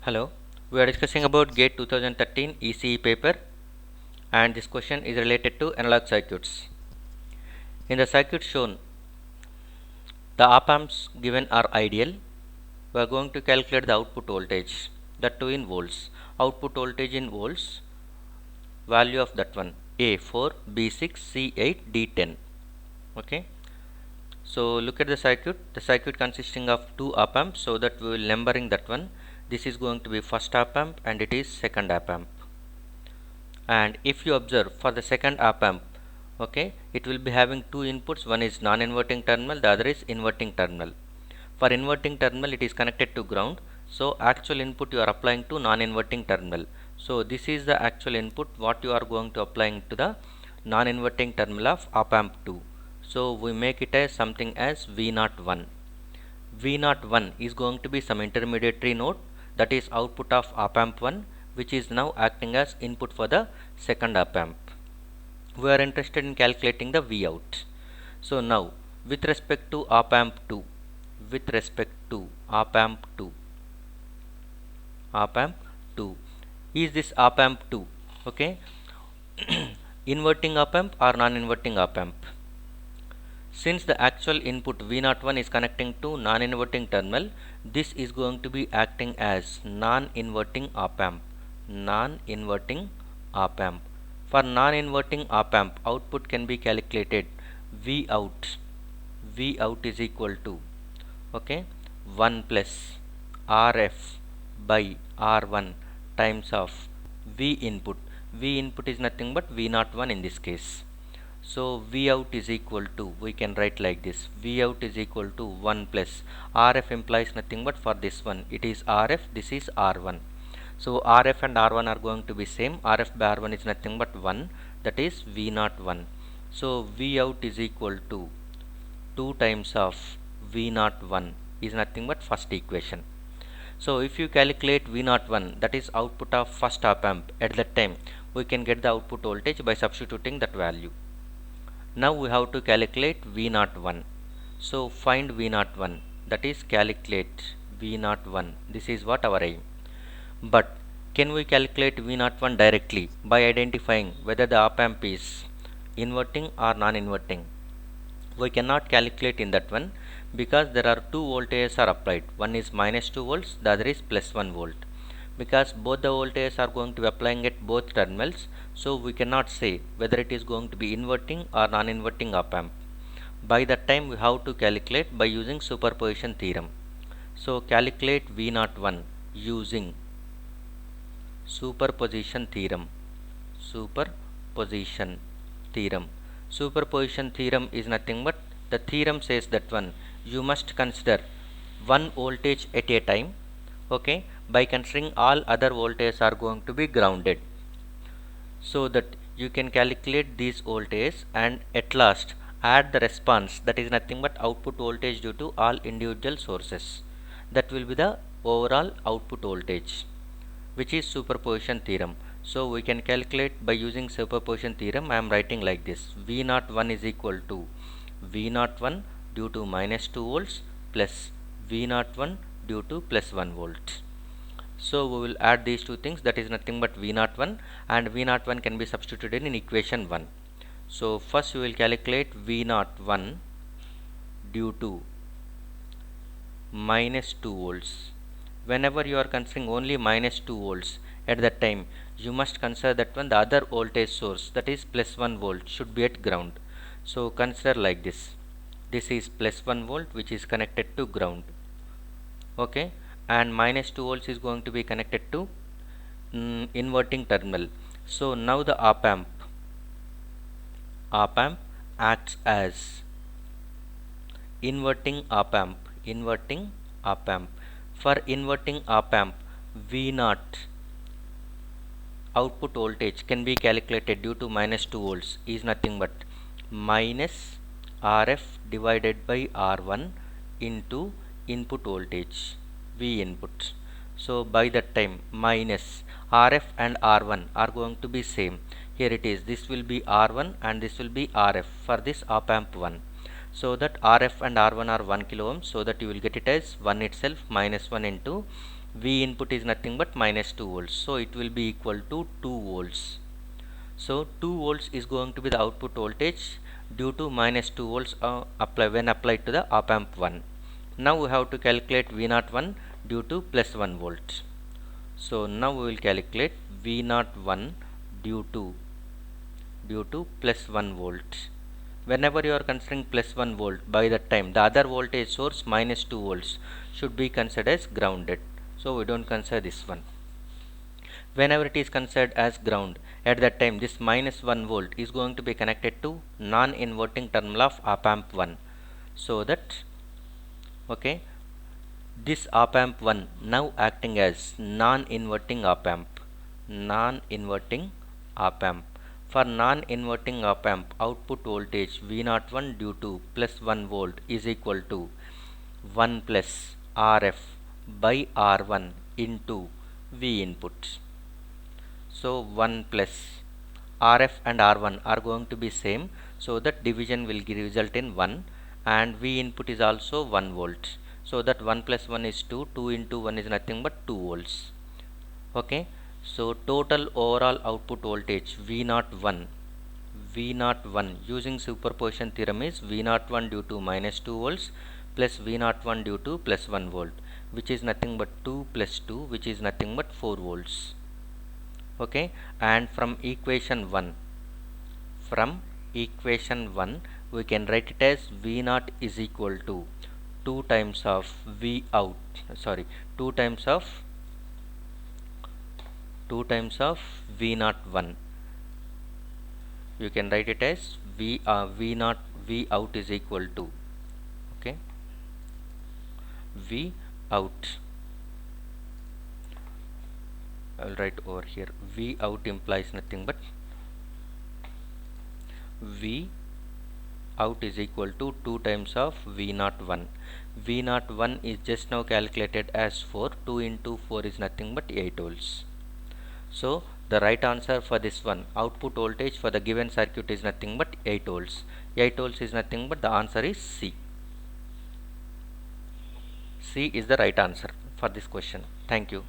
Hello, we are discussing about GATE 2013 ECE paper, and this question is related to analog circuits. In the circuit shown, the op amps given are ideal. We are going to calculate the output voltage, that too in volts. Output voltage in volts, value of that one A4, B6, C8, D10. Okay. So look at the circuit. The circuit consisting of two op amps, so that we will numbering that one. This is going to be first op amp and it is second op amp. And if you observe for the second op amp, okay, it will be having two inputs. One is non-inverting terminal, the other is inverting terminal. For inverting terminal, it is connected to ground, so actual input you are applying to non-inverting terminal. So this is the actual input what you are going to applying to the non-inverting terminal of op amp 2. So we make it as something as V01. V01 is going to be some intermediary node, that is output of op amp 1, which is now acting as input for the second op amp. We are interested in calculating the V out. So now with respect to op amp 2, with respect to op amp 2, op amp 2, is this op amp 2, okay, inverting op amp or non-inverting op amp? Since the actual input V01 is connecting to non-inverting terminal, this is going to be acting as non-inverting op amp. Non-inverting op amp. For non-inverting op amp, output can be calculated V out. V out is equal to, okay, 1 plus RF by R1 times of V input. V input is nothing but V01 in this case. So V out is equal to, we can write like this, V out is equal to 1 plus RF implies nothing but for this one, it is RF, this is R1. So RF and R1 are going to be same. RF by R1 is nothing but 1, that is V01. So V out is equal to 2 times of V01 is nothing but first equation. So if you calculate V01, that is output of first op amp, at that time we can get the output voltage by substituting that value. Now we have to calculate V01. So find V01, that is calculate V01. This is what our aim. But can we calculate V01 directly by identifying whether the op amp is inverting or non-inverting? We cannot calculate in that one because there are two voltages are applied. One is minus 2 volts, the other is plus 1 volt. Because both the voltages are going to be applying at both terminals, so we cannot say whether it is going to be inverting or non-inverting op amp. By that time we have to calculate by using superposition theorem. So calculate V01 using superposition theorem. Superposition theorem. Superposition theorem is nothing but the theorem says that one you must consider one voltage at a time, okay, by considering all other voltages are going to be grounded, so that you can calculate these voltages and at last add the response, that is nothing but output voltage due to all individual sources. That will be the overall output voltage, which is superposition theorem. So we can calculate by using superposition theorem. I am writing like this, V01 is equal to V01 due to minus 2 volts plus V01 due to plus 1 volt. So we will add these two things, that is nothing but V01, and V01 can be substituted in equation 1. So first we will calculate V01 due to minus 2 volts. Whenever you are considering only minus 2 volts, at that time you must consider that one the other voltage source, that is plus 1 volt, should be at ground. So consider like this, this is plus 1 volt which is connected to ground, okay, and minus 2 volts is going to be connected to inverting terminal. So now the op amp acts as inverting op amp. For inverting op amp, V0 output voltage can be calculated due to minus 2 volts is nothing but minus RF divided by R1 into input voltage V input. So by that time minus RF and R1 are going to be same. Here it is, this will be R1 and this will be RF for this op amp 1. So that RF and R1 are 1 kilo ohms, so that you will get it as 1 itself, minus 1 into V input is nothing but minus 2 volts, so it will be equal to 2 volts. So 2 volts is going to be the output voltage due to minus 2 volts when applied to the op amp 1. Now we have to calculate V01 due to plus 1 volt. So now we will calculate V01 due to plus 1 volt. Whenever you are considering plus 1 volt, by that time the other voltage source minus 2 volts should be considered as grounded. So we don't consider this one. Whenever it is considered as ground, at that time this minus 1 volt is going to be connected to non-inverting terminal of op amp 1. So that, okay, this op amp 1 now acting as non-inverting op amp. Non-inverting op amp. For non-inverting op amp, output voltage V01 due to plus 1 volt is equal to 1 plus RF by R1 into V input. So 1 plus RF and R1 are going to be same, so that division will result in 1, and V input is also 1 volt. So that 1 plus 1 is 2, 2 into 1 is nothing but 2 volts. Okay, so total overall output voltage V01 using superposition theorem is V01 due to minus 2 volts plus V01 due to plus 1 volt, which is nothing but 2 plus 2, which is nothing but 4 volts. Okay, and from equation 1 we can write it as V0 is equal to 2 times of V out, 2 times of V01. You can write it as V0 V out is equal to, okay, V out. I will write over here V out implies nothing but V out is equal to 2 times of V01. V01 is just now calculated as 4. 2 into 4 is nothing but 8 volts. So the right answer for this one, output voltage for the given circuit is nothing but 8 volts. 8 volts is nothing but the answer is C. C is the right answer for this question. Thank you.